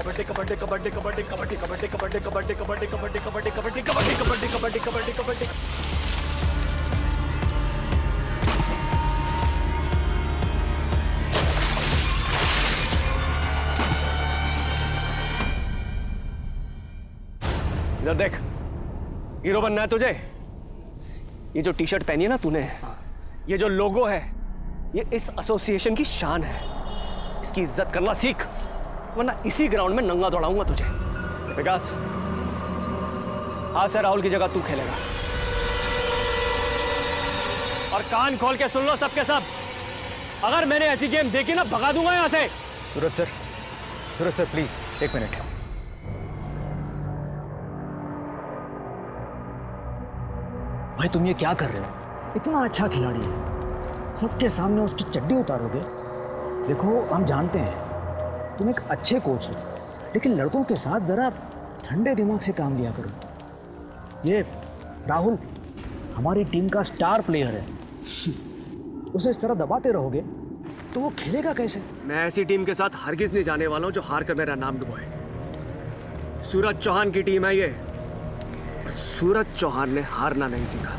कबड्डी कबड्डी कबड्डी कबड्डी कबड्डी कबड्डी कबड्डी कबड्डी कबड्डी कबड्डी कबड्डी कबड्डी कबड्डी कबड्डी कबड्डी कबड्डी कबड्डी। इधर देख, हीरो बनना है तुझे। ये जो टी शर्ट पहनी है ना तूने, ये जो लोगो है, ये इस एसोसिएशन की शान है। इसकी इज्जत करना सीख, वरना इसी ग्राउंड में नंगा दौड़ाऊंगा तुझे। विकास, आज से राहुल की जगह तू खेलेगा। और कान खोल के सुन लो सबके सब, अगर मैंने ऐसी गेम देखी ना, भगा दूंगा यहां से। सूरज सर प्लीज एक मिनट। भाई तुम ये क्या कर रहे हो? इतना अच्छा खिलाड़ी है, सबके सामने उसकी चड्डी उतारोगे? देखो हम जानते हैं तुम एक अच्छे कोच हो, लेकिन लड़कों के साथ जरा ठंडे दिमाग से काम लिया करो। ये राहुल हमारी टीम का स्टार प्लेयर है, उसे इस तरह दबाते रहोगे तो वो खेलेगा कैसे? मैं ऐसी टीम के साथ हरगिज नहीं जाने वाला हूं जो हार कर मेरा नाम डुबोए। सूरज चौहान की टीम है ये, सूरज चौहान ने हारना नहीं सीखा।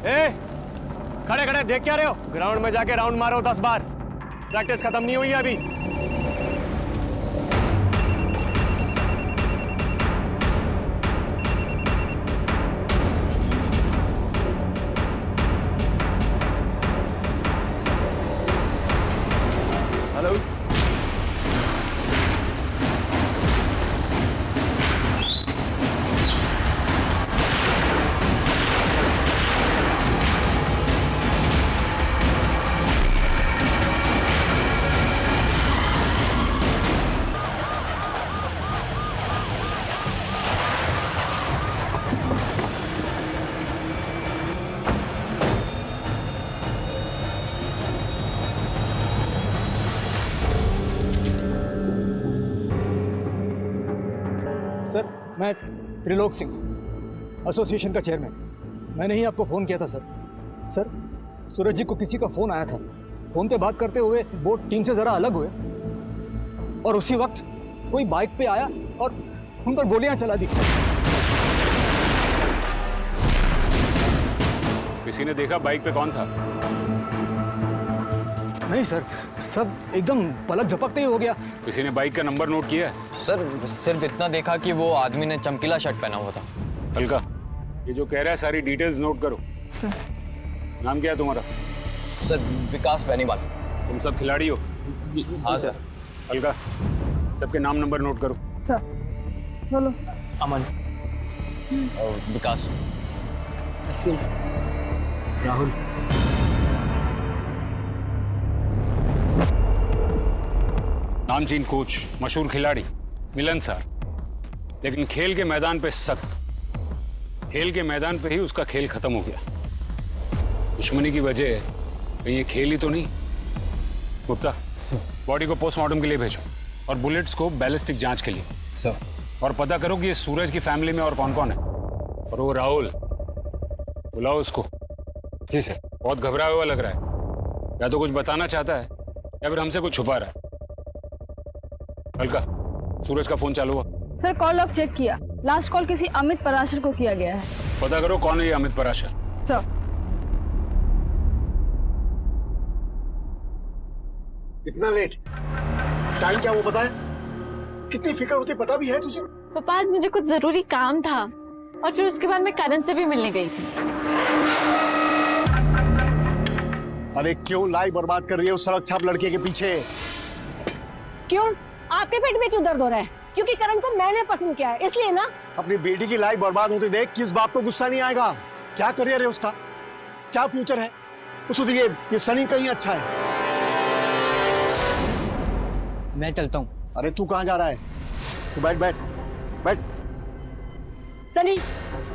ए, खड़े खड़े देख क्या रहे हो? ग्राउंड में जाके राउंड मारो 10 बार। प्रैक्टिस खत्म नहीं हुई है अभी। हेलो, सर मैं त्रिलोक सिंह, एसोसिएशन का चेयरमैन। मैंने ही आपको फ़ोन किया था सर। सर सूरज जी को किसी का फ़ोन आया था, फ़ोन पे बात करते हुए वो टीम से ज़रा अलग हुए और उसी वक्त कोई बाइक पे आया और उन पर गोलियां चला दी। किसी ने देखा बाइक पे कौन था? नहीं सर, सब एकदम पलक झपकते ही हो गया। किसी ने बाइक का नंबर नोट किया है? सर सिर्फ इतना देखा कि वो आदमी ने चमकीला शर्ट पहना हुआ था। हल्का, ये जो कह रहा है सारी डिटेल्स नोट करो। सर नाम क्या है तुम्हारा? सर विकास बेनीवाल। तुम सब खिलाड़ी हो? हाँ सर। हल्का, सबके नाम नंबर नोट करो। सर बोलो। अमन, और विकास, राहुल, नामचीन कोच, मशहूर खिलाड़ी मिलन सर, लेकिन खेल के मैदान पे सख्त। खेल के मैदान पे ही उसका खेल खत्म हो गया। दुश्मनी की वजह कहीं ये खेल ही तो नहीं। गुप्ता, बॉडी को पोस्टमार्टम के लिए भेजो और बुलेट्स को बैलिस्टिक जांच के लिए। सर। और पता करो कि ये सूरज की फैमिली में और कौन कौन है। और वो राहुल, बुलाओ उसको। जी सर। बहुत घबराया हुआ लग रहा है, या तो कुछ बताना चाहता है या फिर हमसे कुछ छुपा रहा है। हल्का, सूरज का फोन चालू हुआ? सर कॉल लॉग चेक किया, लास्ट कॉल किसी अमित पराशर को किया गया है। पता करो कौन है ये अमित पराशर। सर। इतना लेट? टाइम क्या वो पता है? कितनी फिक्र होती पता भी है तुझे? पापा आज मुझे कुछ जरूरी काम था और फिर उसके बाद मैं करण से भी मिलने गई थी। अरे क्यों लाई बर्बाद कर रही है उस सड़क छाप लड़के के पीछे? क्यों? आपके पेट में क्यों दर्द हो रहा है? क्योंकि करण को मैंने पसंद किया है, इसलिए ना। अपनी बेटी की लाइफ बर्बाद होते देख किस बाप को गुस्सा नहीं आएगा? क्या करियर है उसका, क्या फ्यूचर है? उसको ये सनी कहीं अच्छा है। मैं चलता हूँ। अरे तू कहाँ जा रहा है? तू बैठ बैठ बैठ। सनी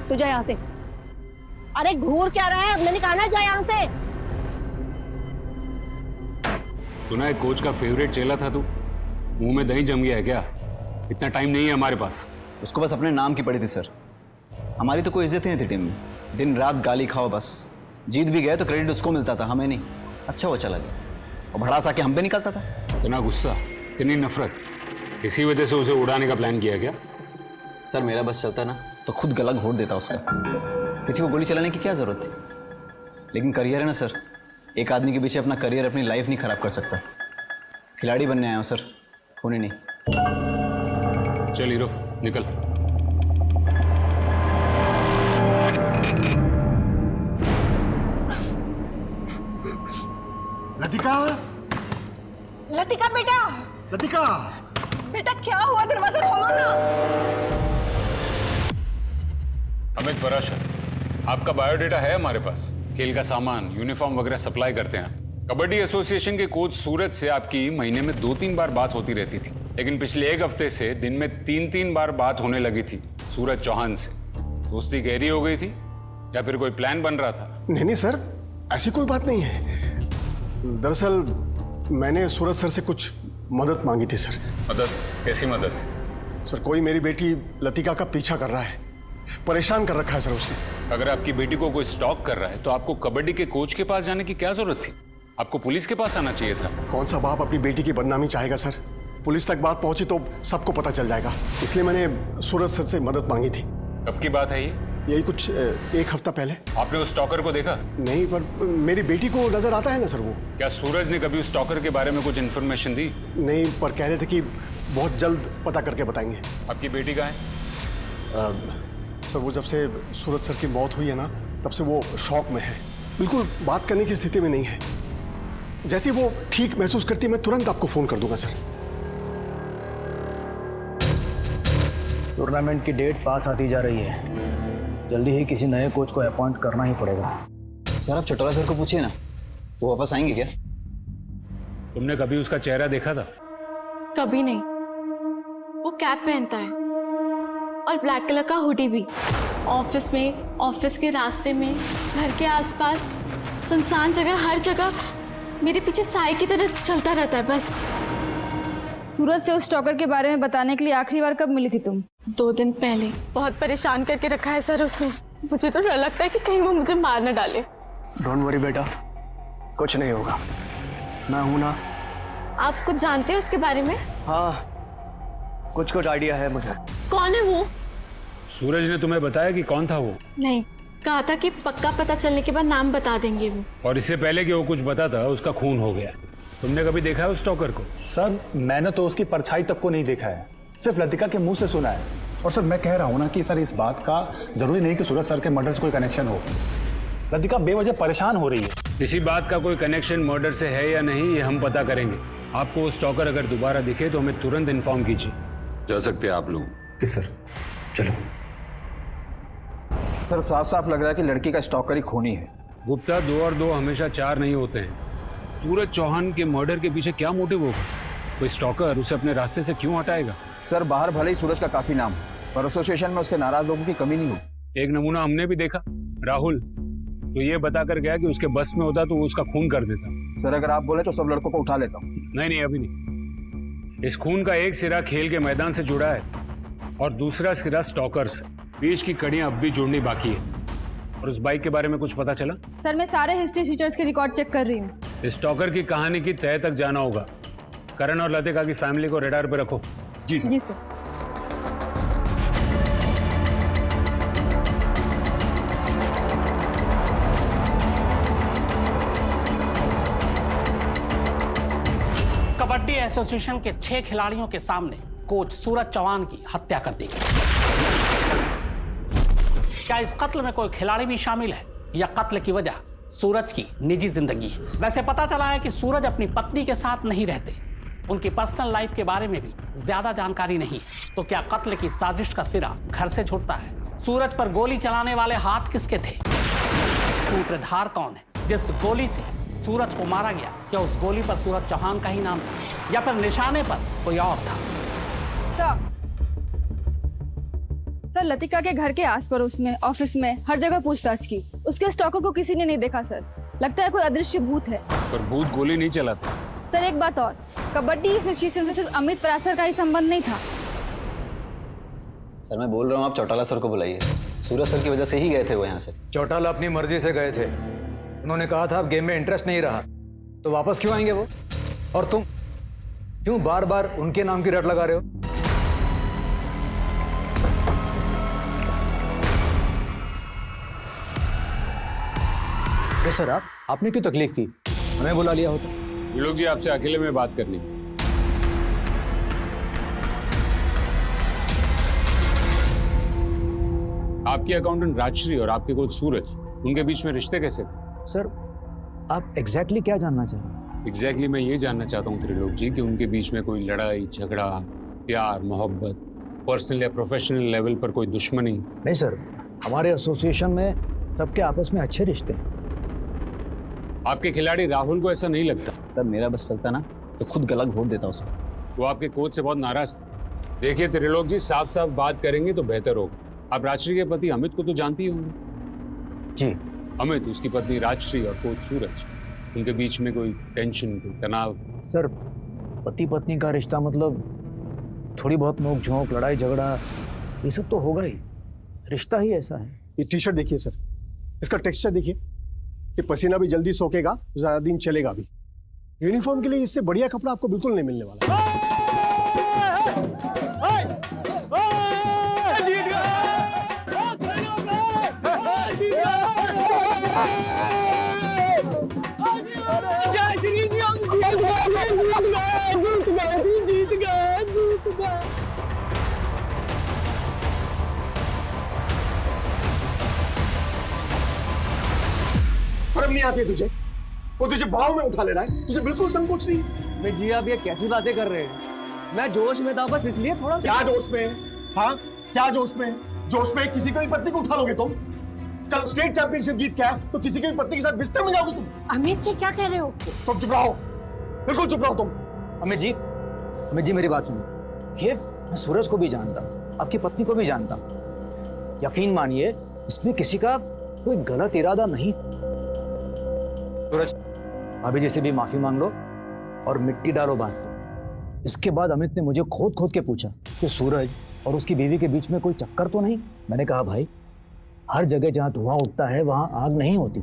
तू जा यहाँ से। अरे घूर क्या रहा है? मैंने कहा ना जा यहाँ से। सुना है कोच का फेवरेट चेला था तू? मुंह में दही जम गया है क्या? इतना टाइम नहीं है हमारे पास। उसको बस अपने नाम की पड़ी थी सर, हमारी तो कोई इज्जत ही नहीं थी टीम में। दिन रात गाली खाओ बस। जीत भी गए तो क्रेडिट उसको मिलता था, हमें नहीं। अच्छा वो चला गया और भड़ास आके हम पे निकलता था। इतना गुस्सा? इतनी नफरत, इसी वजह से उसे उड़ाने का प्लान किया क्या? सर मेरा बस चलता ना तो खुद गला घोट देता उसका। किसी को गोली चलाने की क्या जरूरत थी? लेकिन करियर है ना सर, एक आदमी के पीछे अपना करियर, अपनी लाइफ नहीं खराब कर सकता। खिलाड़ी बनने आया हूँ सर, होने नहीं। चल हीरो निकल। लतिका, लतिका बेटा, लतिका, बेटा क्या हुआ? दरवाजा खोलो ना। अमित पराशर, आपका बायोडेटा है हमारे पास। खेल का सामान, यूनिफॉर्म वगैरह सप्लाई करते हैं। कबड्डी एसोसिएशन के कोच सूरज से आपकी महीने में 2-3 बार बात होती रहती थी, लेकिन पिछले 1 हफ्ते से दिन में 3-3 बार बात होने लगी थी सूरज चौहान से। दोस्ती गहरी हो गई थी या फिर कोई प्लान बन रहा था? नहीं सर, ऐसी कोई बात नहीं है। दरअसल मैंने सूरज सर से कुछ मदद मांगी थी सर। मदद? कैसी मदद? सर कोई मेरी बेटी लतिका का पीछा कर रहा है, परेशान कर रखा है सर उसने। अगर आपकी बेटी को कोई स्टॉक कर रहा है तो आपको कबड्डी के कोच के पास जाने की क्या जरूरत थी? आपको पुलिस के पास आना चाहिए था। कौन सा बाप अपनी बेटी की बदनामी चाहेगा सर? पुलिस तक बात पहुंची तो सबको पता चल जाएगा, इसलिए मैंने सूरज सर से मदद मांगी थी। कब की बात है ये? यही कुछ 1 हफ्ता पहले। आपने उस स्टॉकर को देखा? नहीं, पर मेरी बेटी को नजर आता है ना सर वो। क्या सूरज ने कभी उस स्टॉकर के बारे में कुछ इन्फॉर्मेशन दी? नहीं, पर कह रहे थे कि बहुत जल्द पता करके बताएंगे। आपकी बेटी कहाँ है? सर वो जब से सूरज सर की मौत हुई है ना, तब से वो शॉक में है, बिल्कुल बात करने की स्थिति में नहीं है। जैसे वो ठीक महसूस करती है मैं तुरंत आपको फोन कर दूंगा सर। टूर्नामेंट की डेट पास आती जा रही है, जल्दी ही किसी नए कोच को अपॉइंट करना ही पड़ेगा। सर आप चौटाला सर को पूछिए ना, वो वापस आएंगे क्या? तुमने कभी उसका चेहरा देखा था? कभी नहीं। वो कैप पहनता है और ब्लैक कलर का हुडी भी। ऑफिस में, ऑफिस के रास्ते में, घर के आसपास, सुनसान जगह, हर जगह मेरे पीछे साए की तरह चलता रहता है बस। सूरज से उस स्टॉकर के बारे में बताने के लिए आखिरी बार कब मिली थी तुम? 2 दिन पहले। बहुत परेशान करके रखा है सर उसने। मुझे तो डर लगता है कि कहीं वो मुझे मार न डाले। डोंट वरी बेटा, कुछ नहीं होगा, मैं हूं ना। आप कुछ जानते हैं उसके बारे में? हाँ, कुछ आइडिया है मुझे। कौन है वो? सूरज ने तुम्हें बताया कि कौन था वो? नहीं, कहा था कि पक्का पता चलने के बाद नाम बता देंगे वो। और इससे पहले कि वो कुछ बताता उसका खून हो गया। तुमने कभी देखा है उस स्टॉकर को? सर मैंने तो उसकी परछाई तक को नहीं देखा है, सिर्फ लतिका के मुंह से सुना है। और सर मैं कह रहा हूँ ना कि सर इस बात का जरूरी नहीं कि सूरज सर के मर्डर से कोई कनेक्शन हो। लतिका बेवजह परेशान हो रही है। इसी बात का कोई कनेक्शन मर्डर से है या नहीं ये हम पता करेंगे। आपको वो स्टॉकर अगर दोबारा दिखे तो हमें तुरंत इन्फॉर्म कीजिए। जा सकते हैं आप लोग। किस सर, चलो। सर साफ साफ लग रहा है कि लड़की का स्टॉकर ही खूनी है। गुप्ता, 2 और 2 हमेशा 4 नहीं होते हैं। सूरज चौहान के मर्डर के पीछे क्या मोटिव होगा? कोई स्टॉकर उसे अपने रास्ते से क्यों हटाएगा? सर बाहर भले ही सूरज का काफी नाम, पर एसोसिएशन में उससे नाराज लोगों की कमी नहीं होगी। एक नमूना हमने भी देखा, राहुल तो ये बताकर गया कि उसके बस में होता तो वो उसका खून कर देता। सर अगर आप बोले तो सब लड़कों को उठा लेता हूँ। नहीं, अभी नहीं। इस खून का एक सिरा खेल के मैदान से जुड़ा है और दूसरा सिरा स्टॉकर से। बीच की कड़ियां अब भी जोड़नी बाकी है। और उस बाइक के बारे में कुछ पता चला? सर मैं सारे हिस्ट्री शीटर्स के रिकॉर्ड चेक कर रही हूँ। इस स्टॉकर की कहानी की तह तक जाना होगा। करण और लतिका की फैमिली को रडार पे रखो। जी सर। कबड्डी एसोसिएशन के 6 खिलाड़ियों के सामने कोच सूरज चौहान की हत्या कर दी गई। क्या इस कत्ल में कोई खिलाड़ी भी शामिल है या कत्ल की वजह सूरज की निजी जिंदगी है? वैसे पता चला है कि सूरज अपनी पत्नी के साथ नहीं रहते, उनकी पर्सनल लाइफ के बारे में भी ज्यादा जानकारी नहीं है। तो क्या कत्ल की साजिश का सिरा घर से छूटता है? सूरज पर गोली चलाने वाले हाथ किसके थे? सूत्रधार कौन है? जिस गोली से सूरज को मारा गया, क्या उस गोली पर सूरज चौहान का ही नाम था या फिर निशाने पर कोई और था? सर लतिका के घर के आस पड़ोस में, ऑफिस में, हर जगह पूछताछ की। उसके स्टॉकर को किसी ने नहीं देखा सर। लगता है कोई अदृश्य भूत है। पर भूत गोली नहीं चलाता। सर एक बात और, कबड्डी एसोसिएशन से सिर्फ अमित पराशर का ही संबंध नहीं था। सर मैं बोल रहा हूँ आप चौटाला सर को बुलाइए। सूरज सर की वजह से ही गए थे वो यहाँ से। चौटाला अपनी मर्जी से गए थे। उन्होंने कहा था अब गेम में इंटरेस्ट नहीं रहा, तो वापस क्यों आएंगे वो? और तुम क्यों बार बार उनके नाम की रट लगा रहे हो? अरे सर, आपने क्यों तकलीफ की? हमें बुला लिया होता। त्रिलोक जी, आपसे अकेले में बात करनी है। आपके अकाउंटेंट राजश्री और आपके कोच सूरज, उनके बीच में रिश्ते कैसे थे? सर, आप एग्जैक्टली क्या जानना चाह रहे हैं? एग्जैक्टली मैं ये जानना चाहता हूँ त्रिलोक जी कि उनके बीच में कोई लड़ाई झगड़ा, प्यार मोहब्बत, पर्सनल या प्रोफेशनल लेवल पर कोई दुश्मनी? नहीं सर, हमारे एसोसिएशन में सबके आपस में अच्छे रिश्ते हैं। आपके खिलाड़ी राहुल को ऐसा नहीं लगता? सर मेरा बस चलता ना तो खुद गला घोट देता उसका। वो आपके कोच से बहुत नाराज थे। देखिए त्रिलोक जी, साफ साफ बात करेंगे तो बेहतर होगा। आप राजश्री के पति अमित को तो जानती ही होंगे। जी। अमित, उसकी पत्नी राजश्री और कोच सूरज, उनके बीच में कोई टेंशन, कोई तनाव? सर, पति पत्नी का रिश्ता मतलब थोड़ी बहुत नोक झोंक, लड़ाई झगड़ा, ये सब तो होगा ही। रिश्ता ही ऐसा है। ये टी शर्ट देखिए सर, इसका टेक्सचर देखिए, ये पसीना भी जल्दी सोखेगा, ज्यादा दिन चलेगा भी। यूनिफॉर्म के लिए इससे बढ़िया कपड़ा आपको बिल्कुल नहीं मिलने वाला। शर्म नहीं आती है तुझे? वो तुझे बाहों में उठा ले रहा है, तुझे बिल्कुल संकोच नहीं है। मैं जी, आप ये कैसी बातें कर रहे हैं? मैं जोश में था बस, इसलिए थोड़ा सा। क्या जोश में है? हाँ, क्या जोश में है? जोश में किसी की पत्नी को उठा लोगे तुम? कल स्टेट चैंपियनशिप जीत के आए तो किसी की पत्नी के साथ बिस्तर में जाओगे तुम? अमित जी क्या कह रहे हो? तुम चुप रहो, बिल्कुल चुप रहो तुम। अमित जी मेरी बात सुनो। ये मैं सूरज को भी जानता हूँ, आपकी पत्नी को भी जानता हूँ। यकीन मानिए, इसमें किसी का कोई गलत इरादा नहीं। सूरज, भाभी जी से भी माफी मांग लो और मिट्टी डालो बात पे। इसके बाद अमित ने मुझे खोद खोद के पूछा कि सूरज और उसकी बीवी के बीच में कोई चक्कर तो नहीं। मैंने कहा भाई, हर जगह जहां धुआं उठता है वहां आग नहीं होती।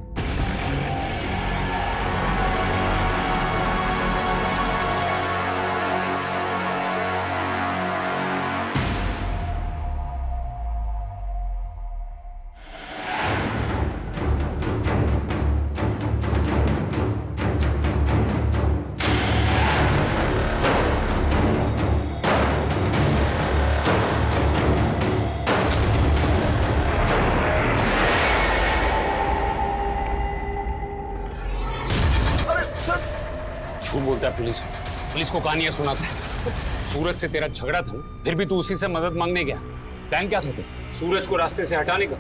झूठ बोलता है पुलिस को कहानियां सुनाता है। सूरज से तेरा झगड़ा था, फिर भी तू उसी से मदद मांगने गया। प्लान क्या था तेरा? सूरज को रास्ते से हटाने का।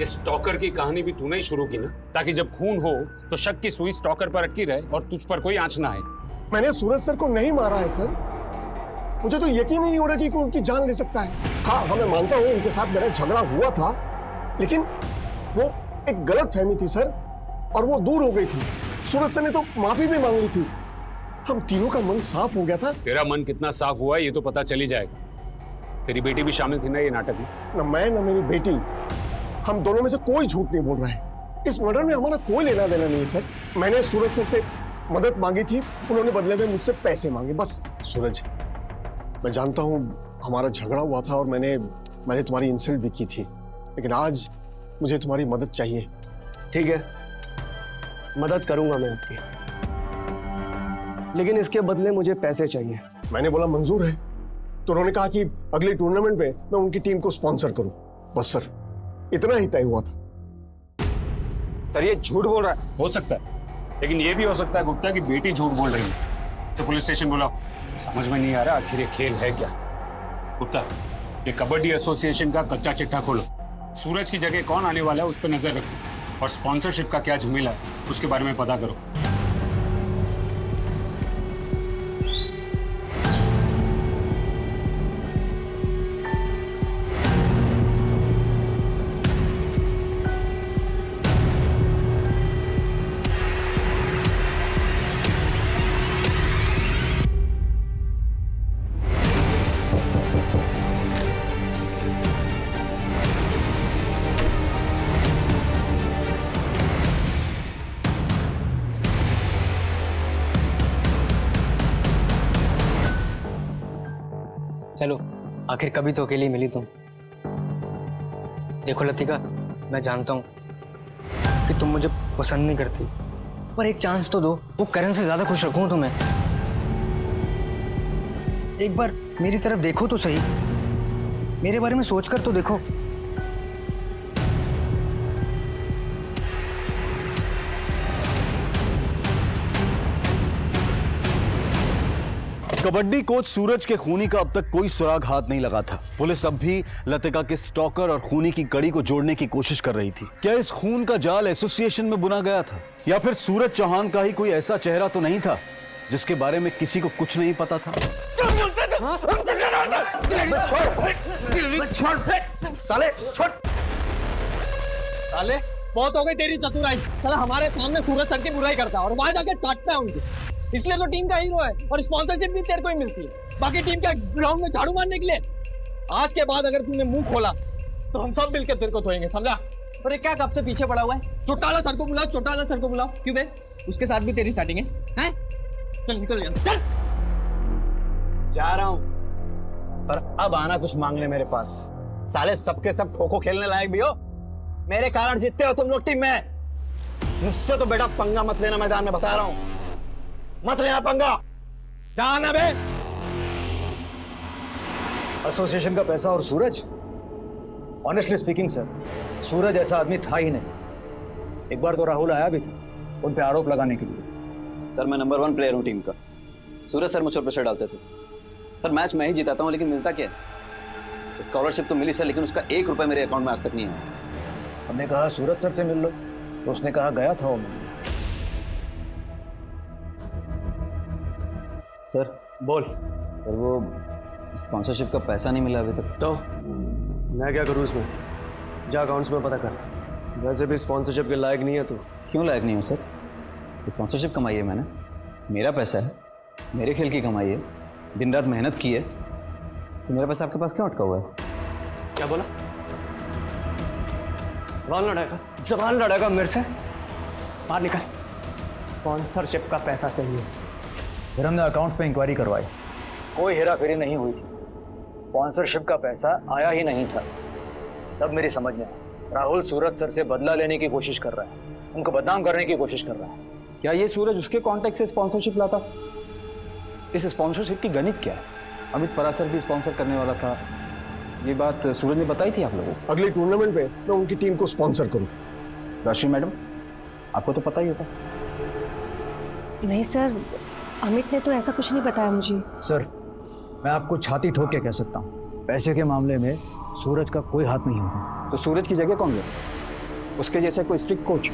ये स्टॉकर की कहानी भी तूने ही शुरू की ना, ताकि जब खून हो तो शक की सुई स्टॉकर पर अटकी रहे और तुझ पर कोई आंच ना आए। मैंने सूरज सर को नहीं मारा है सर, मुझे तो यकीन ही नहीं हो रहा कि कोई उनकी जान ले सकता है। हाँ, मैं मानता हूँ उनके साथ मेरा झगड़ा हुआ था, लेकिन वो एक गलत फहमी थी सर, और वो दूर हो गई थी। सूरज सर ने तो माफी भी मांग ली थी। हम तीनों का मन साफ हो गया था। तेरा मन कितना साफ हुआ ये तो पता चल ही जाएगा। तेरी बेटी भी शामिल थी ना ये नाटक में? न मैं न मेरी बेटी, हम दोनों में से कोई झूठ नहीं बोल रहा है। इस मर्डर में हमारा कोई लेना देना नहीं है सर। मैंने सूरज सर से मदद मांगी थी, उन्होंने बदले में मुझसे पैसे मांगे, बस। सूरज, मैं जानता हूँ हमारा झगड़ा हुआ था और मैंने तुम्हारी इंसल्ट भी की थी, लेकिन आज मुझे तुम्हारी मदद चाहिए। ठीक है, मदद करूंगा मैं आपकी, लेकिन इसके बदले मुझे पैसे चाहिए। मैंने बोला मंजूर है, तो उन्होंने कहा कि अगले टूर्नामेंट में मैं उनकी टीम को स्पॉन्सर करूं। बस सर, इतना ही तय हुआ था। सर ये झूठ बोल रहा है। हो सकता है, लेकिन ये भी हो सकता है गुप्ता की बेटी झूठ बोल रही है। तो पुलिस स्टेशन बुलाओ। समझ में नहीं आ रहा आखिर ये खेल है क्या। गुप्ता, ये कबड्डी एसोसिएशन का कच्चा चिट्ठा खोलो। सूरज की जगह कौन आने वाला है उस पर नजर रखो, और स्पॉन्सरशिप का क्या झमेला है उसके बारे में पता करो। चलो, आखिर कभी तो अकेली मिली तुम। देखो लतिका, मैं जानता हूँ कि तुम मुझे पसंद नहीं करती, पर एक चांस तो दो। वो करण से ज्यादा खुश रखूं तुम्हें। एक बार मेरी तरफ देखो तो सही, मेरे बारे में सोचकर तो देखो। कबड्डी कोच सूरज के खूनी का अब तक कोई सुराग हाथ नहीं लगा था। पुलिस अब भी लतिका के स्टॉकर और खूनी की कड़ी को जोड़ने की कोशिश कर रही थी। क्या इस खून का जाल एसोसिएशन में बुना गया था, या फिर सूरज चौहान का ही कोई ऐसा चेहरा तो नहीं था जिसके बारे में किसी को कुछ नहीं पता था? साले बहुत हो गई तेरी चतुराई। साला हमारे सामने सूरज सर की बुराई करता है और वहां जाके चाटता है उनकी। इसलिए तो टीम का हीरो है और स्पॉन्सरशिप भी तेरे को ही मिलती है। बाकी टीम के ग्राउंड में झाड़ू मारने के लिए। आज के बाद अगर तूने मुंह खोला तो हम सब मिलकर तेरे को धोएंगे, समझा? और ये क्या कब से पीछे पड़ा हुआ है? चौटाला सर को बुलाओ, चौटाला सर को बुलाओ। क्यों बे? उसके साथ भी तेरी सेटिंग है? चल निकल यहाँ, चल। जा रहा हूं, पर अब आना कुछ मांगने मेरे पास। साले सबके सब खो खो खेलने लायक भी हो, मेरे कारण जीतते हो तुम लोग टीम में। मुझसे तो बेटा पंगा मत लेना, मैदान में बता रहा हूं, मत लेना पंगा। जाना बे। एसोसिएशन का पैसा और सूरज, ऑनेस्टली स्पीकिंग सर, सूरज ऐसा आदमी था ही नहीं। एक बार तो राहुल आया भी था उन पे आरोप लगाने के लिए। सर मैं नंबर 1 प्लेयर हूं टीम का। सूरज सर मुझ पर प्रेशर डालते थे। सर मैच मैं ही जिताता हूं, लेकिन मिलता क्या? स्कॉलरशिप तो मिली सर, लेकिन उसका 1 रुपया मेरे अकाउंट में आज तक नहीं आया। हमने कहा सूरज सर से मिल लो तो उसने कहा गया था वो मिलने। सर बोल। सर वो स्पॉन्सरशिप का पैसा नहीं मिला अभी तक। तो मैं क्या करूँ इसमें? जा अकाउंट्स में पता कर। वैसे भी स्पॉन्सरशिप के लायक नहीं है तू। क्यों लायक नहीं हो सर? स्पॉन्सरशिप कमाई है मैंने, मेरा पैसा है, मेरे खेल की कमाई है, दिन रात मेहनत की है, तो मेरा पैसा आपके पास क्यों अटका हुआ है? क्या बोला? जबान लड़ेगा मेरे से? बाहर निकल। स्पॉन्सरशिप का पैसा चाहिए। फिर हमने अकाउंट्स पे इंक्वायरी करवाई, कोई हेरा फेरी नहीं हुई। स्पॉन्सरशिप का पैसा आया ही नहीं था। तब मेरी समझ में आया, राहुल सूरज सर से बदला लेने की कोशिश कर रहा है, उनको बदनाम करने की कोशिश कर रहा है। क्या ये सूरज उसके कॉन्टेक्ट से स्पॉन्सरशिप लाता? इस स्पॉन्सरशिप की गणित क्या है? अमित परासर भी स्पॉन्सर करने वाला था, ये बात सूरज ने बताई थी आप लोगों को? अगले टूर्नामेंट में मैं उनकी टीम को स्पॉन्सर करूं। राशि मैडम, आपको तो पता ही होगा। नहीं सर, अमित ने तो ऐसा कुछ नहीं बताया मुझे। सर मैं आपको छाती ठोक के कह सकता हूँ, पैसे के मामले में सूरज का कोई हाथ नहीं होगा। तो सूरज की जगह कौन ले? उसके जैसे कोई स्ट्रिक्ट कोच?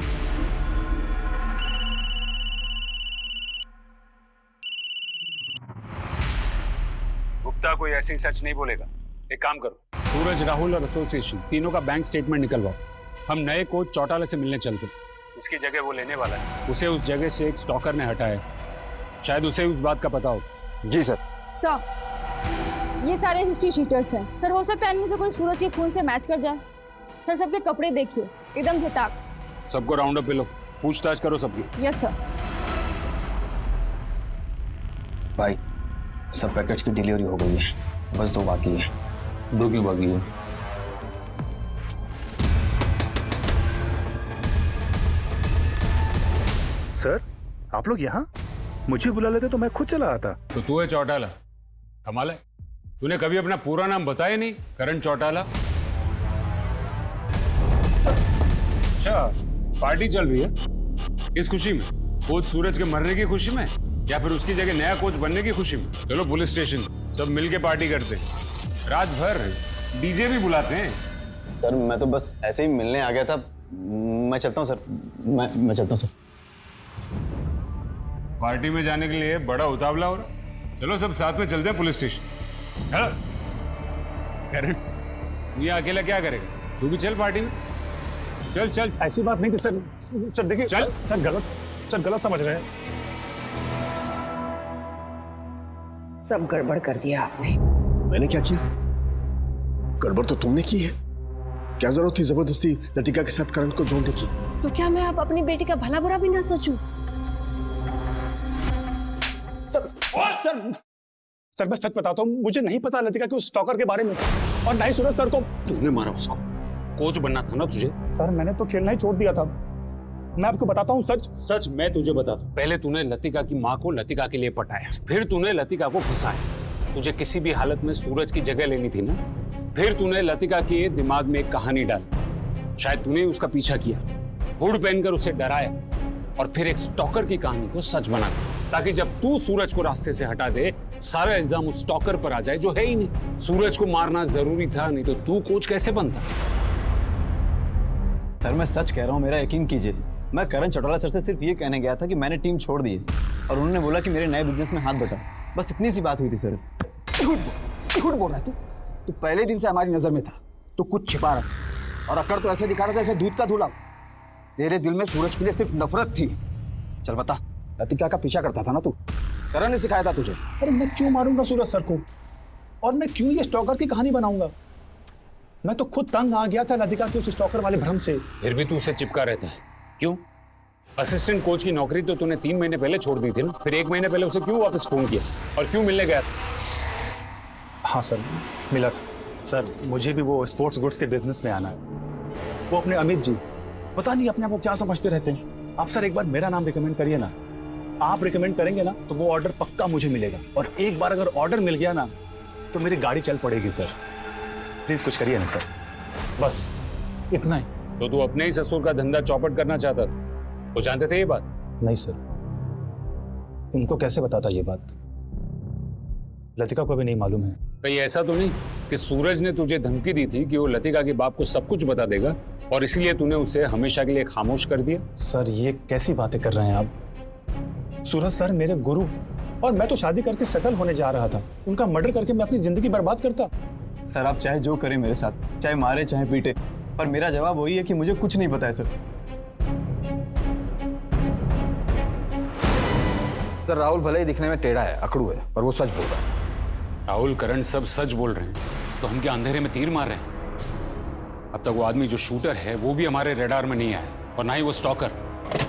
गुप्ता कोई ऐसी सच नहीं बोलेगा। एक काम करो, सूरज, राहुल और एसोसिएशन तीनों का बैंक स्टेटमेंट निकलवाओ। हम नए कोच चौटाला से मिलने चलते। इसकी जगह वो लेने वाला है, उसे उस जगह से एक स्टॉकर ने हटाया। शायद उसे उस बात का पता हो। जी सर। सर ये सारे हिस्ट्री शीटर्स हैं सर। हो सकता है इनमें से कोई सूरज के खून से मैच कर जाए। सर सबके कपड़े देखिए, एकदम झटाक। सबको राउंड अप पे लो, पूछताछ करो सबकी। Yes sir. भाई सब पैकेट्स की डिलीवरी हो गई है, बस 2 बाकी है। 2 क्यों बाकी है? सर आप लोग यहाँ? मुझे बुला लेते तो मैं खुद चला आता। तो तू है चौटाला? कमाल है, तूने कभी अपना पूरा नाम बताया नहीं। करण चौटाला। अच्छा, पार्टी चल रही है इस खुशी में? कोच सूरज के मरने की खुशी में, या फिर उसकी जगह नया कोच बनने की खुशी में? चलो पुलिस स्टेशन, सब मिलके पार्टी करते हैं। रात भर डीजे भी बुलाते हैं। सर मैं तो बस ऐसे ही मिलने आ गया था। मैं चलता हूँ सर, मैं चलता हूँ सर। पार्टी में जाने के लिए बड़ा उतावला हो रहा। चलो सब साथ में चलते हैं पुलिस स्टेशन। चलो। करण तू ये अकेला क्या करेगा? तू भी चल पार्टी में। चल चल। ऐसी बात नहीं थी सर। सर देखिए, चल। सर गलत समझ रहे हैं। सब गड़बड़ कर दिया आपने। मैंने क्या किया? गड़बड़ तो तुमने की है। क्या जरूरत थी जबरदस्ती लतिका के साथ करण को जोड़ने की? तो क्या मैं अब अपनी बेटी का भला बुरा भी ना सोचूं? सर मैं सच बताता हूँ, मुझे नहीं पता लतिका के उस स्टॉकर के बारे में, और ना ही सूरज सर को। तुमने मारा उसको? कोच बनना था ना तुझे? सर मैंने तो खेलना ही छोड़ दिया था। मैं आपको बताता हूँ सच। सच मैं तुझे बताता हूँ। पहले तूने लतिका की माँ को लतिका के लिए पटाया, फिर तूने लतिका को फंसाया। तुझे किसी भी हालत में सूरज की जगह लेनी थी ना। फिर तूने लतिका के दिमाग में एक कहानी डाली, शायद तूने उसका पीछा किया, हुड पहनकर उसे डराया, और फिर एक स्टॉकर की कहानी को सच बना दिया, ताकि जब तू सूरज को रास्ते से हटा दे, सारा इल्जाम उस स्टॉकर पर आ जाए जो है ही नहीं। सूरज को मारना जरूरी था, नहीं तो तू कोच कैसे बनता? सर मैं सच कह रहा हूँ, मेरा यकीन कीजिए। मैं करण चौटाला सर से सिर्फ ये कहने गया था कि मैंने टीम छोड़ दी है, और उन्होंने बोला कि मेरे नए बिजनेस में हाथ बटा। बस इतनी सी बात हुई थी सर। झूठ बोल रहा है तू पहले दिन से हमारी नजर में था। तू कुछ छिपा रहा, और अकड़ तो ऐसे दिखा रहा था जैसे दूध का धुला। तेरे दिल में सूरज के लिए सिर्फ नफरत थी। चल बता, लतिका का पीछा करता था ना तू? करण ने सिखाया था तुझे। अरे मैं क्यों मारूंगा सूरज सर को, और मैं क्यों ये स्टॉकर की कहानी बनाऊंगा? मैं तो खुद तंग आ गया था लतिका के उस स्टॉकर वाले भ्रम से। फिर भी तू उसे चिपका रहता है, क्यों? असिस्टेंट कोच की नौकरी तो तूने 3 महीने पहले छोड़ दी थी ना, फिर 1 महीने पहले उसे क्यों वापस फोन किया, और क्यों मिलने गया? हाँ सर, मिला था। सर मुझे भी वो स्पोर्ट्स गुड्स के बिजनेस में आना है। वो अपने अमित जी पता नहीं अपने आप को क्या समझते रहते हैं। आप सर एक बार मेरा नाम रिकमेंड करिए ना। आप रिकमेंड करेंगे ना तो वो ऑर्डर पक्का मुझे मिलेगा, और एक बार अगर ऑर्डर मिल गया ना तो मेरी गाड़ी चल पड़ेगी। सर प्लीज कुछ करिए ना सर, बस इतना ही। तो तू अपने ही ससुर का धंधा चौपट करना चाहता था, वो जानते थे ये बात? नहीं सर, उनको कैसे बताता ये बात? लतिका को भी नहीं मालूम है। कहीं ऐसा तो नहीं कि सूरज ने तुझे धमकी दी थी कि वो लतिका के बाप को सब कुछ बता देगा, और इसलिए तूने उसे हमेशा के लिए खामोश कर दिया? सर ये कैसी बातें कर रहे हैं आप? सूरज सर मेरे गुरु, और मैं तो शादी करके सेटल होने जा रहा था। उनका मर्डर करके मैं अपनी जिंदगी बर्बाद करता? सर आप चाहे जो करें मेरे साथ, चाहे मारे चाहे पीटे, पर मेरा जवाब वही है कि मुझे कुछ नहीं पता है सर। सर राहुल भले ही दिखने में टेढ़ा है, अकड़ू है, पर वो सच बोल रहा है। राहुल करण सब सच बोल रहे हैं, तो हम क्या अंधेरे में तीर मार रहे हैं? अब तक वो आदमी जो शूटर है वो भी हमारे रडार में नहीं आया, और ना ही वो स्टॉकर।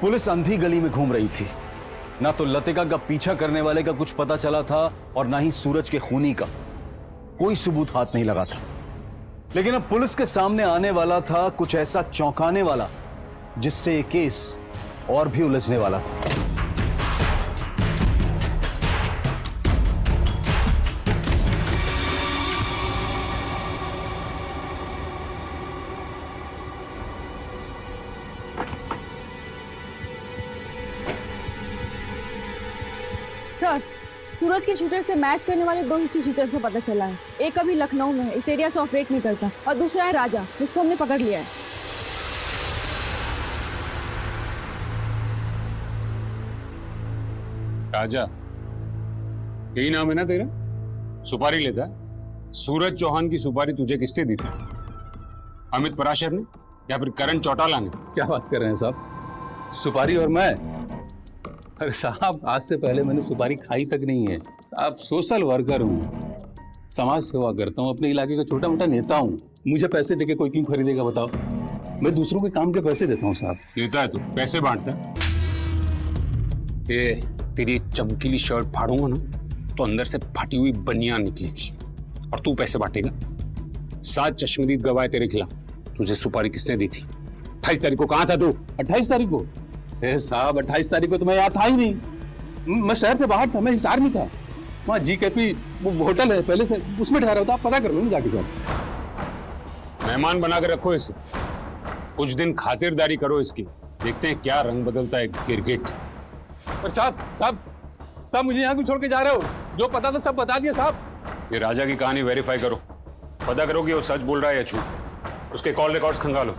पुलिस अंधी गली में घूम रही थी, ना तो लतिका का पीछा करने वाले का कुछ पता चला था, और ना ही सूरज के खूनी का कोई सबूत हाथ नहीं लगा था। लेकिन अब पुलिस के सामने आने वाला था कुछ ऐसा चौंकाने वाला, जिससे ये केस और भी उलझने वाला था। सर, सूरज के शूटर से मैच करने वाले 2 हिस्ट्री शीटर्स का पता चला है। एक अभी लखनऊ में है, इस एरिया से ऑपरेट नहीं करता, और दूसरा है राजा, जिसको हमने पकड़ लिया है। राजा, यही नाम है ना तेरा? सुपारी लेता है? सूरज चौहान की सुपारी तुझे किसने दी थी? अमित पराशर ने या फिर करण चौटाला ने? क्या बात कर रहे हैं साहब? सुपारी और मैं? अरे साहब आज से पहले मैंने सुपारी खाई तक नहीं है साहब। सोशल वर्कर हूँ, समाज सेवा करता हूँ, अपने इलाके का छोटा मोटा नेता हूँ। मुझे पैसे देके कोई क्यों खरीदेगा बताओ? मैं दूसरों के काम के पैसे देता हूँ साहब। देता है तू, पैसे बांटता है। ये तेरी चमकीली शर्ट फाड़ूंगा ना तो अंदर से फटी हुई बनियान निकलेगी, और तू पैसे बांटेगा। 7 चश्मदीद गवाह तेरे खिलाफ। तुझे सुपारी किसने दी थी? 28 तारीख को कहाँ था तू? 28 तारीख को? साहब 28 तारीख को तो मैं यहाँ था ही नहीं। मैं शहर से बाहर था, मैं हिसार में था। वहाँ GKP वो होटल है पहले से, उसमें ठहरा होता। आप पता कर लो ना जाके साहब। मेहमान बना कर रखो इसे, कुछ दिन खातिरदारी करो इसकी, देखते हैं क्या रंग बदलता है गिरगिट। पर साहब मुझे यहाँ क्यों छोड़ के जा रहे हो? जो पता था सब बता दिया साहब। ये राजा की कहानी वेरीफाई करो, पता करो कि वो सच बोल रहा है या झूठ। उसके कॉल रिकॉर्ड्स खंगालो।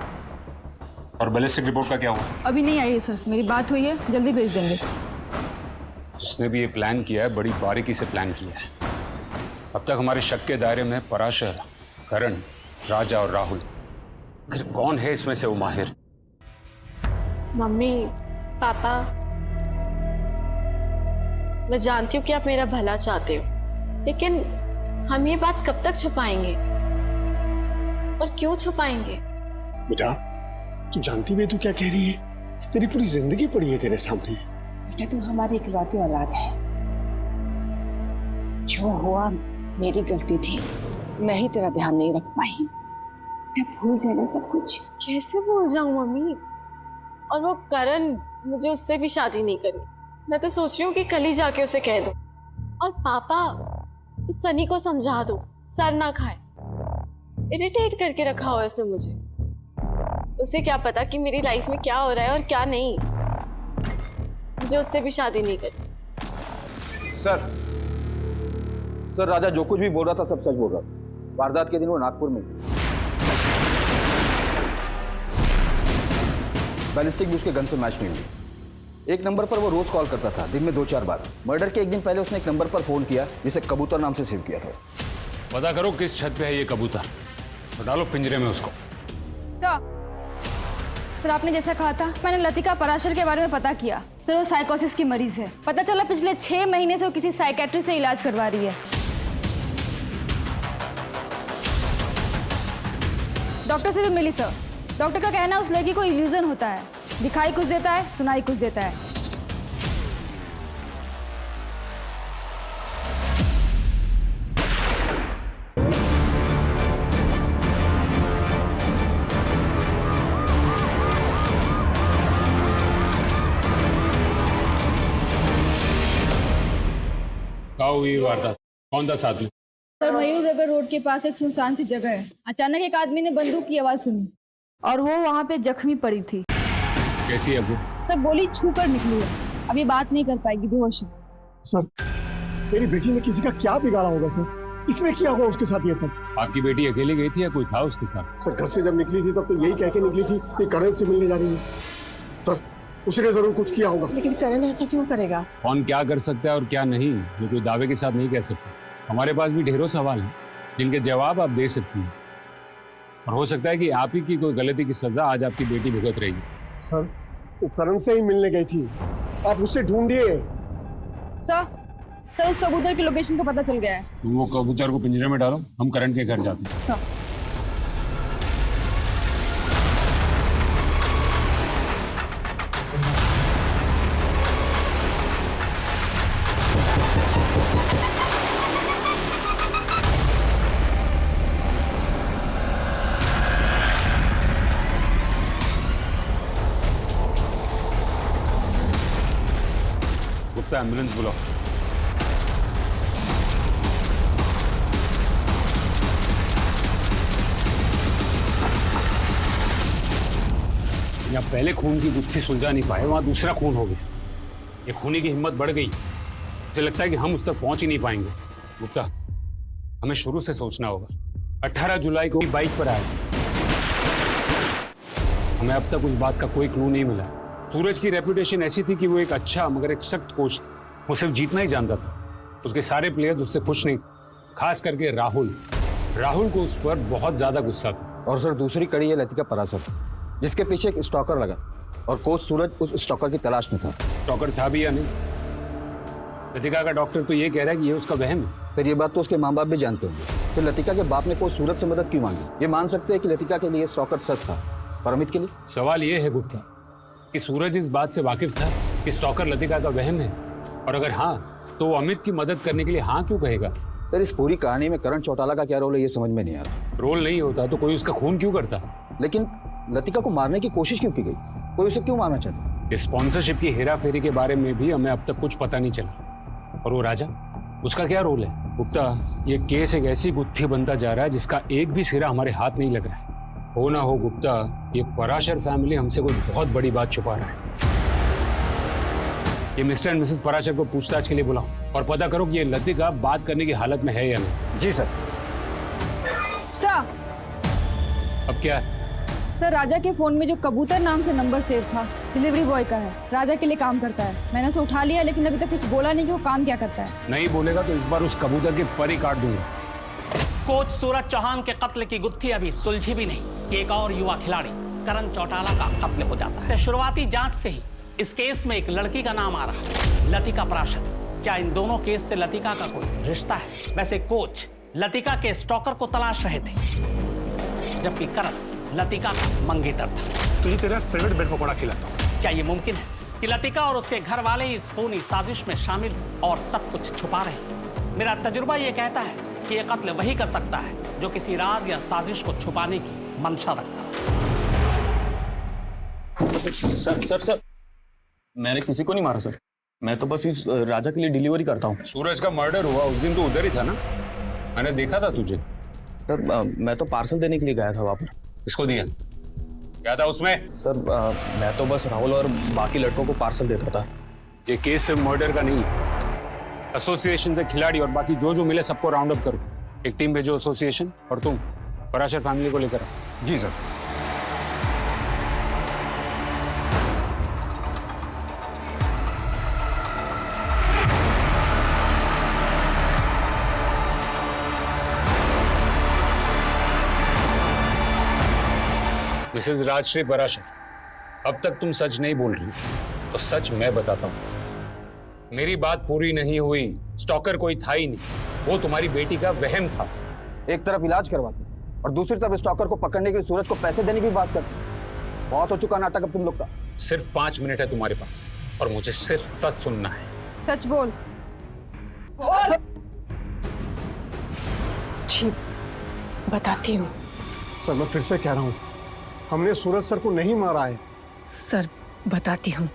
और बैलिस्टिक रिपोर्ट का क्या हुआ? अभी नहीं आई है सर, मेरी बात हुई है, जल्दी भेज देंगे। जिसने भी ये प्लान किया है बड़ी बारीकी से प्लान किया है। अब तक हमारे शक के दायरे में पराशर, करण, राजा और राहुल। आखिर कौन है इसमें से वो माहिर? मम्मी, पापा, मैं जानती हूँ कि आप मेरा भला चाहते हो, लेकिन हम ये बात कब तक छुपाएंगे और क्यों छुपाएंगे? बेटा तू जानती भी है तू क्या कह रही है? तेरी पूरी जिंदगी पड़ी है तेरे सामने। बेटा तू हमारी इकलौती औलाद है, जो हुआ मेरी गलती थी, मैं ही तेरा ध्यान नहीं रख पाई। मैं भूल जाना सब कुछ। कैसे भूल जाऊं मम्मी? और वो करण, मुझे उससे भी शादी नहीं करनी। मैं तो सोच रही हूँ कि कल ही जाके उसे कह दूं। और पापा, सनी को समझा दो, सर ना खाए। इरिटेट करके रखा हुआ है उसने मुझे। उसे क्या पता कि मेरी लाइफ में क्या हो रहा है और क्या नहीं। मुझे उससे भी शादी नहीं करनी। सर राजा जो कुछ भी बोल रहा था सब सच बोल रहा था। वारदात के दिन वो नागपुर में बैलिस्टिक भी उसके गन से मैच नहीं हुई। एक नंबर पर वो रोज कॉल करता था, दिन में 2-4 बार। मर्डर के एक दिन पहले उसने एक नंबर पर फोन किया जिसे कबूतर नाम से सेव किया था। पता करो किस छत पे है ये कबूतर और डालो पिंजरे में उसको। सर आपने जैसा कहा था, मैंने लतिका पराशर के बारे में पता किया। सर वो साइकोसिस की मरीज है। पता चला पिछले 6 महीने से वो किसी साइकेट्रिस्ट से इलाज करवा रही है। डॉक्टर से भी मिली सर। डॉक्टर का कहना है उस लड़की को इल्यूजन होता है, दिखाई कुछ देता है, सुनाई कुछ देता है। कहाँ हुई वारदात? कौन था साथ में? सर मयूर नगर रोड के पास एक सुनसान सी जगह है। अचानक एक आदमी ने बंदूक की आवाज सुनी और वो वहाँ पे जख्मी पड़ी थी। कैसी है वो? सर गोली छू कर निकली है, अभी बात नहीं कर पाएगी, बेहोश है। सर मेरी बेटी ने किसी का क्या बिगाड़ा होगा सर? इसने किया होगा उसके साथ ये सब? आपकी बेटी अकेली गई थी या कोई था उसके साथ? सर घर से जब निकली थी तब तो यही कह के निकली थी कि करण से मिलने जा रही है। सर उसने जरूर कुछ किया होगा। लेकिन करण ऐसा क्यों करेगा? कौन क्या कर सकता है और क्या नहीं, ये कोई दावे के साथ नहीं कह सकते। हमारे पास भी ढेरों सवाल हैं जिनके जवाब आप दे सकती हैं, और हो सकता है कि आप ही की कोई गलती की सजा आज आपकी बेटी भुगत रही है। सर वो करण से ही मिलने गई थी, आप उससे ढूंढिए। सर उस कबूतर की लोकेशन तो पता चल गया है। तुम वो कबूतर को पिंजरे में डालो, हम करण के घर जाते हैं। सर गुप्ता एम्बुलेंस बुलाओ। यहाँ पहले खून की गुत्थी सुलझा नहीं पाए, वहां दूसरा खून हो गया। ये खूनी की हिम्मत बढ़ गई। मुझे लगता है कि हम उस तक पहुंच ही नहीं पाएंगे। गुप्ता हमें शुरू से सोचना होगा। 18 जुलाई को बाइक पर आया, हमें अब तक उस बात का कोई क्लू नहीं मिला। सूरज की रेपुटेशन ऐसी थी कि वो एक अच्छा मगर एक सख्त कोच था। वो सिर्फ जीतना ही जानता था। उसके सारे प्लेयर्स उससे खुश नहीं, खास करके राहुल को उस पर बहुत ज्यादा गुस्सा था। और सर दूसरी कड़ी है लतिका पराशर, जिसके पीछे एक स्टॉकर लगा और कोच सूरज उस स्टॉकर की तलाश में था। स्टॉकर था भी या नहीं? लतिका का डॉक्टर तो ये कह रहा है कि ये उसका वहम है। सर ये बात तो उसके माँ बाप भी जानते होंगे। तो लतिका के बाप ने कोच सूरज से मदद क्यों मांगी? ये मान सकते हैं कि लतिका के लिए स्टॉकर सच था, पर अमित के लिए? सवाल ये है गुप्ता कि सूरज इस बात से वाकिफ था कि स्टॉकर लतिका का वहम है, और अगर हाँ तो वो अमित की मदद करने के लिए हाँ क्यों कहेगा? सर इस पूरी कहानी में करण चौटाला का क्या रोल है ये समझ में नहीं आ रहा। रोल नहीं होता तो कोई उसका खून क्यों करता? लेकिन लतिका को मारने की कोशिश क्यों की गई? कोई उसे क्यों मारना चाहता? स्पॉन्सरशिप की हेराफेरी के बारे में भी हमें अब तक कुछ पता नहीं चला। और वो राजा, उसका क्या रोल है? गुप्ता ये केस एक ऐसी गुत्थी बनता जा रहा है जिसका एक भी सिरा हमारे हाथ नहीं लग रहा है। हो ना हो गुप्ता, ये पराशर फैमिली हमसे कोई बहुत बड़ी बात छुपा रहा है। ये मिस्टर एंड मिसेस पराशर को पूछताछ के लिए बुलाओ और पता करो कि ये लतिका बात करने की हालत में है या नहीं। जी सर। अब क्या है? सर राजा के फोन में जो कबूतर नाम से नंबर सेव था, डिलीवरी बॉय का है, राजा के लिए काम करता है। मैंने उसे उठा लिया लेकिन अभी तक कुछ बोला नहीं कि वो काम क्या करता है। नहीं बोलेगा तो इस बार उस कबूतर के पर ही काट दूंगा। कोच सूरज चौहान के कत्ल की गुत्थी अभी सुलझी भी नहीं कि एक और युवा खिलाड़ी करण चौटाला का कत्ल हो जाता है। शुरुआती जांच से ही इस केस में एक लड़की का नाम आ रहा है, लतिका पराशर। क्या इन दोनों केस से लतिका का कोई रिश्ता है? वैसे कोच लतिका के स्टॉकर को तलाश रहे थे, जबकि करण लतिका का मंगेतर था। तुझे तेरा फेवरेट ब्रेड पकौड़ा खिलाता हूं। क्या ये मुमकिन है कि लतिका और उसके घर वाले इस खूनी साजिश में शामिल और सब कुछ छुपा रहे? मेरा तजुर्बा ये कहता है कि ये कत्ल वही कर सकता है जो किसी राज या साजिश को छुपाने की मंशा रखता है। सर सर सर, मैंने किसी को नहीं मारा सर। मैं तो बस इस राजा के लिए डिलीवरी करता हूँ। सूरज का मर्डर हुआ उस दिन तो उधर ही था ना, मैंने देखा था तुझे। सर मैं तो पार्सल देने के लिए गया था वहाँ पर। किसको दिया? क्या था उसमें? सर मैं तो बस राहुल और बाकी लड़कों को पार्सल देता था। ये केस सिर्फ मर्डर का नहीं, एसोसिएशन से खिलाड़ी और बाकी जो मिले सबको राउंड अप करो। एक टीम भेजो एसोसिएशन, और तुम पराशर फैमिली को लेकर आओ। जी सर। मिसेज राजश्री पराशर, अब तक तुम सच नहीं बोल रही, तो सच मैं बताता हूं। मेरी बात पूरी नहीं हुई। स्टॉकर कोई था ही नहीं, वो तुम्हारी बेटी का वहम था। एक तरफ इलाज करवाते और दूसरी तरफ स्टॉकर को पकड़ने के लिए सूरज को पैसे देने की बात करते। बहुत हो चुका नाटक अब तुम लोग का। सिर्फ 5 मिनट है तुम्हारे पास और मुझे सिर्फ सच सुनना है। सच बोल। जी बताती हूँ। सर मैं फिर से कह रहा हूँ, हमने सूरज सर को नहीं मारा है। सर बताती हूँ,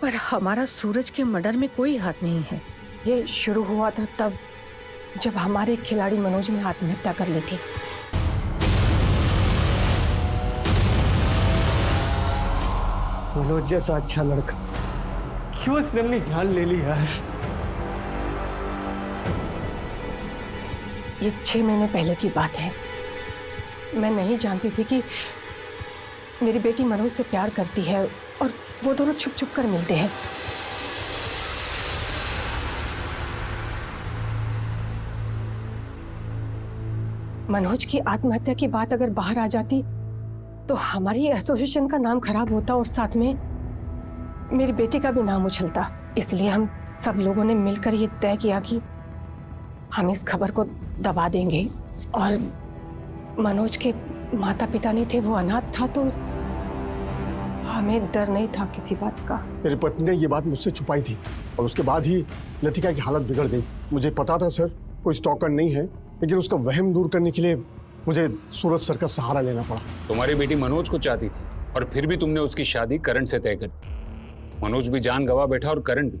पर हमारा सूरज के मर्डर में कोई हाथ नहीं है। ये शुरू हुआ था तब जब हमारे खिलाड़ी मनोज ने आत्महत्या कर ली थी। मनोज जैसा अच्छा लड़का क्यों इसने अपनी जान ले ली यार? ये 6 महीने पहले की बात है। मैं नहीं जानती थी कि मेरी बेटी मनोज से प्यार करती है और वो दोनों छुप छुप कर मिलते हैं। मनोज की आत्महत्या की बात अगर बाहर आ जाती तो हमारी एसोसिएशन का नाम खराब होता और साथ में मेरी बेटी का भी नाम उछलता। इसलिए हम सब लोगों ने मिलकर ये तय किया कि हम इस खबर को दबा देंगे। और मनोज के माता पिता नहीं थे, वो अनाथ था, तो हमें डर नहीं था किसी बात का। मेरी पत्नी ने ये बात मुझसे छुपाई थी और उसके बाद ही लतिका की हालत बिगड़ गई। मुझे पता था सर कोई स्टॉकर नहीं है, लेकिन उसका वहम दूर करने के लिए मुझे सूरज सर का सहारा लेना पड़ा। तुम्हारी बेटी मनोज को चाहती थी और फिर भी तुमने उसकी शादी करण से तय कर दी। मनोज भी जान गवा बैठा और करण भी,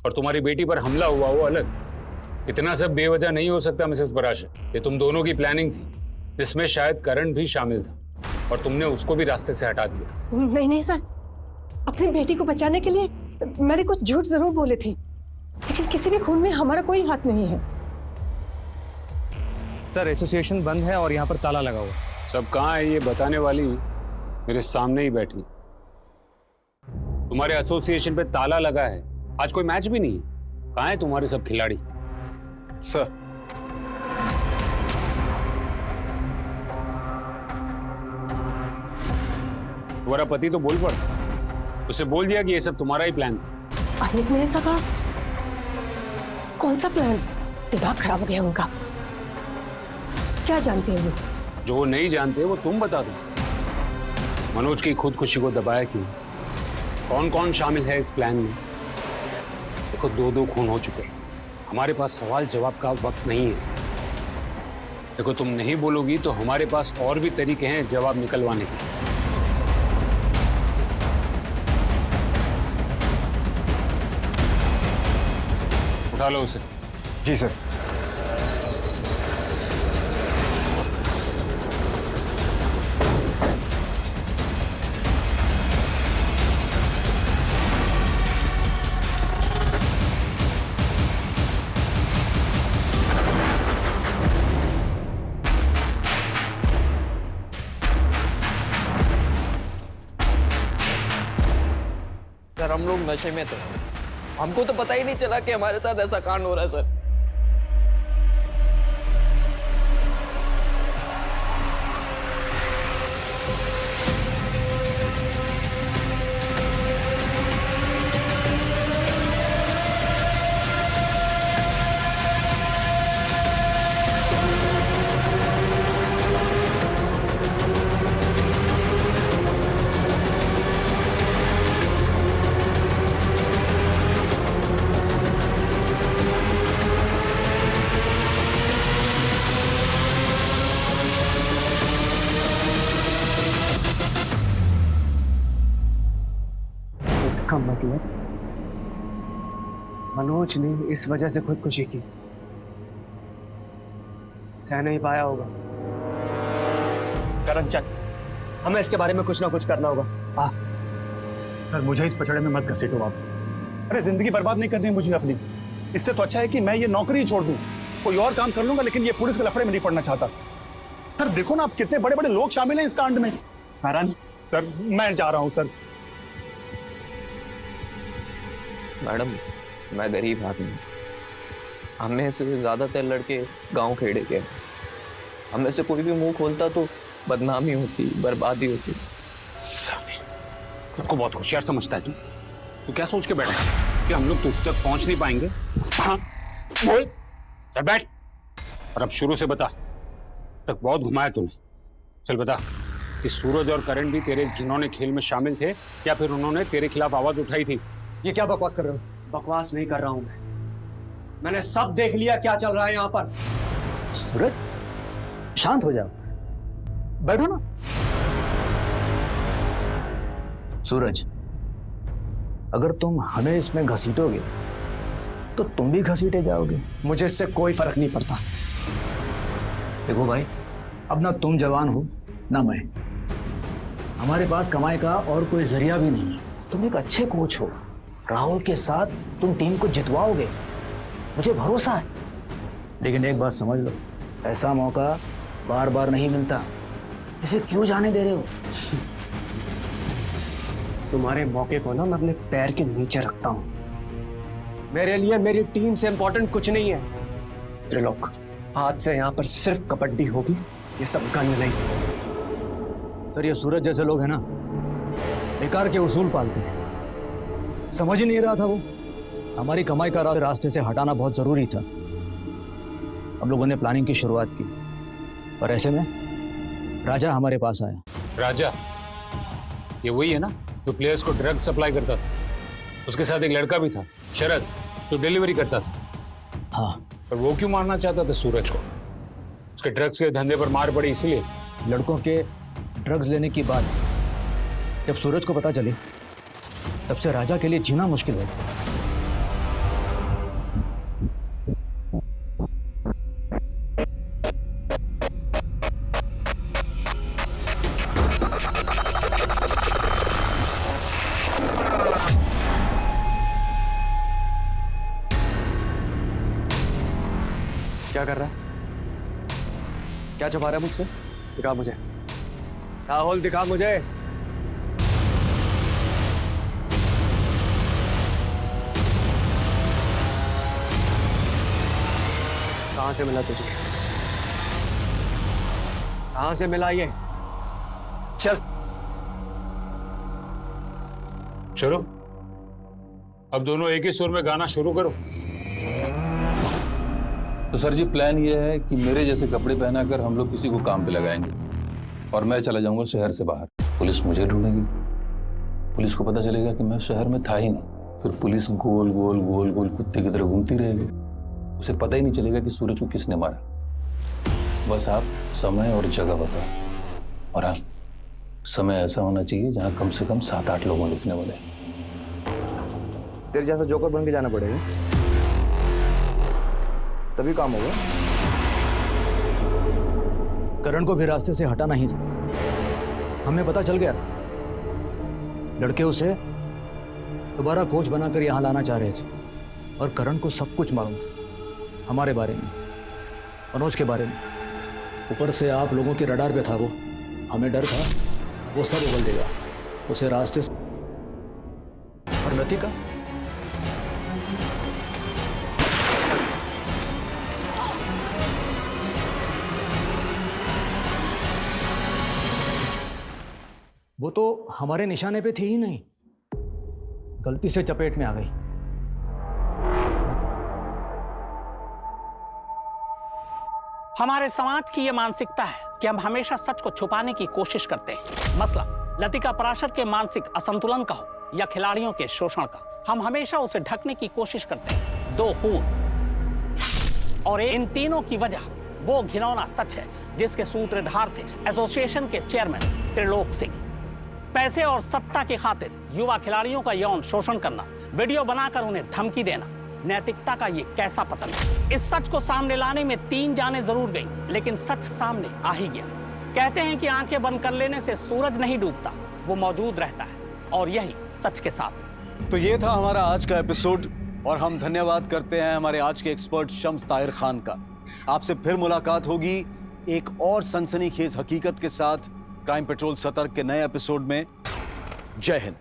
और तुम्हारी बेटी पर हमला हुआ वो अलग। इतना सब बेवजह नहीं हो सकता मिसेस पराशर। ये तुम दोनों की प्लानिंग थी, जिसमें शायद करण भी शामिल था और तुमने उसको भी रास्ते से हटा दिया। नहीं नहीं सर, अपनी बेटी को बचाने के लिए मैंने कुछ झूठ जरूर बोले थे, लेकिन किसी भी खून में हमारा कोई हाथ नहीं है। सर एसोसिएशन बंद है और यहाँ पर ताला लगा हुआ। सब कहाँ है ये बताने वाली मेरे सामने ही बैठी। तुम्हारे एसोसिएशन पे ताला लगा है, आज कोई मैच भी नहीं है। कहाँ है तुम्हारे सब खिलाड़ी? सर तुम्हारा पति तो बोल पड़ा, उसे बोल दिया कि ये सब तुम्हारा ही प्लान था। अमित मेरे साथ कौन सा प्लान? दिमाग खराब हो गया उनका। क्या जानते हैं वो? जो वो नहीं जानते वो तुम बता दो। मनोज की खुदकुशी को दबाया क्यों? कौन कौन शामिल है इस प्लान में? देखो 2 खून हो चुके हैं, हमारे पास सवाल जवाब का वक्त नहीं है। देखो तुम नहीं बोलोगी तो हमारे पास और भी तरीके हैं जवाब निकलवाने के। उठा लो उसे। जी सर। सर हम लोग नशे में थे, हमको तो पता ही नहीं चला कि हमारे साथ ऐसा कांड हो रहा है सर। इसका मतलब मनोज ने इस वजह से खुदकुशी की, सह नहीं पाया होगा। करण चल, हमें इसके बारे में कुछ ना कुछ करना होगा। सर मुझे इस पचड़े में मत घसीटो आप। अरे जिंदगी बर्बाद नहीं करनी मुझे अपनी। इससे तो अच्छा है कि मैं ये नौकरी ही छोड़ दूं, कोई और काम कर लूंगा, लेकिन ये पुलिस के लफड़े में नहीं पड़ना चाहता। सर देखो ना, आप कितने बड़े बड़े लोग शामिल हैं इस कांड में। करण, सर मैं जा रहा हूं सर। मैडम, मैं गरीब आदमी, हमें से ज्यादातर लड़के गांव खेड़े के, हमें से कोई भी मुंह खोलता तो बदनामी होती, बर्बादी होती। खुद को बहुत होशियार समझता है तू क्या सोच के बैठा है कि हम लोग तुझ तक पहुंच नहीं पाएंगे? हाँ बोल, चल बैठ। और अब शुरू से बता, तक बहुत घुमाया तूने। चल बता कि सूरज और करण भी तेरे इस घिनौने खेल में शामिल थे या फिर उन्होंने तेरे खिलाफ आवाज उठाई थी? ये क्या बकवास कर रहे हो? बकवास नहीं कर रहा हूं मैंने सब देख लिया क्या चल रहा है यहाँ पर। सूरज, शांत हो जाओ, बैठो ना। सूरज, अगर तुम हमें इसमें घसीटोगे तो तुम भी घसीटे जाओगे। मुझे इससे कोई फर्क नहीं पड़ता। देखो भाई, अब ना तुम जवान हो ना मैं, हमारे पास कमाई का और कोई जरिया भी नहीं है। तुम एक अच्छे कोच हो, राहुल के साथ तुम टीम को जितवाओगे, मुझे भरोसा है। लेकिन एक बात समझ लो, ऐसा मौका बार बार नहीं मिलता, इसे क्यों जाने दे रहे हो? तुम्हारे मौके को ना मैं अपने पैर के नीचे रखता हूं। मेरे लिए मेरी टीम से इंपॉर्टेंट कुछ नहीं है। त्रिलोक, आज से यहाँ पर सिर्फ कबड्डी होगी, ये सब गन नहीं। सर ये सूरज जैसे लोग हैं ना, बेकार के उसूल पालते हैं। समझ ही नहीं रहा था वो, हमारी कमाई का रास्ते से हटाना बहुत जरूरी था। हम लोगों ने प्लानिंग की शुरुआत की और ऐसे में राजा हमारे पास आया। राजा, ये वही है ना जो प्लेयर्स को ड्रग सप्लाई करता था? उसके साथ एक लड़का भी था, शरद, जो डिलीवरी करता था। हाँ। पर वो क्यों मारना चाहता था सूरज को? उसके ड्रग्स के धंधे पर मार पड़ी इसलिए? लड़कों के ड्रग्स लेने की बात जब सूरज को पता चली, तब से राजा के लिए जीना मुश्किल हो गया। क्या कर रहा है? क्या छुपा रहा है मुझसे? दिखा मुझे। राहुल, दिखा मुझे। कहां से मिला तुझे? कहां से मिला ये? चल चलो, अब दोनों एक ही सुर में गाना शुरू करो। तो सर जी, प्लान ये है कि मेरे जैसे कपड़े पहनाकर हम लोग किसी को काम पे लगाएंगे और मैं चला जाऊंगा शहर से बाहर। पुलिस मुझे ढूंढेगी, पुलिस को पता चलेगा कि मैं शहर में था ही नहीं। फिर पुलिस गोल गोल गोल गोल कुत्ते की तरह घूमती रहेगी, उसे पता ही नहीं चलेगा कि सूरज को किसने मारा। बस आप समय और जगह बताओ, और हाँ, समय ऐसा होना चाहिए जहाँ कम से कम 7-8 लोगों लिखने वाले। तेरे जैसा जोकर बन के जाना पड़ेगा, तभी काम होगा। करण को भी रास्ते से हटाना ही था। हमें पता चल गया था, लड़के उसे दोबारा कोच बनाकर यहाँ लाना चाह रहे थे, और करण को सब कुछ मालूम था, हमारे बारे में, मनोज के बारे में। ऊपर से आप लोगों के रडार पे था वो, हमें डर था वो सब उगल देगा उसे रास्ते से। और लतिका, वो तो हमारे निशाने पे थी ही नहीं, गलती से चपेट में आ गई। हमारे समाज की यह मानसिकता है कि हम हमेशा सच को छुपाने की कोशिश करते हैं। मसला लतिका पराशर के मानसिक असंतुलन का हो या खिलाड़ियों के शोषण का, हम हमेशा उसे ढकने की कोशिश करते हैं। 2 खून, और इन तीनों की वजह वो घिनौना सच है जिसके सूत्रधार थे एसोसिएशन के चेयरमैन त्रिलोक सिंह। पैसे और सत्ता की खातिर युवा खिलाड़ियों का यौन शोषण करना, वीडियो बनाकर उन्हें धमकी देना, नैतिकता का ये कैसा पतन है। इस सच को सामने लाने में 3 जानें जरूर गईं, लेकिन सच सामने आ ही गया। कहते हैं कि आंखें बंद कर लेने से सूरज नहीं डूबता, वो मौजूद रहता है, और यही सच के साथ। तो ये था हमारा आज का एपिसोड, और हम धन्यवाद करते हैं हमारे आज के एक्सपर्ट शम्स ताहिर खान का। आपसे फिर मुलाकात होगी एक और सनसनीखेज हकीकत के साथ क्राइम पेट्रोल सतर्क के नए एपिसोड में। जय हिंद।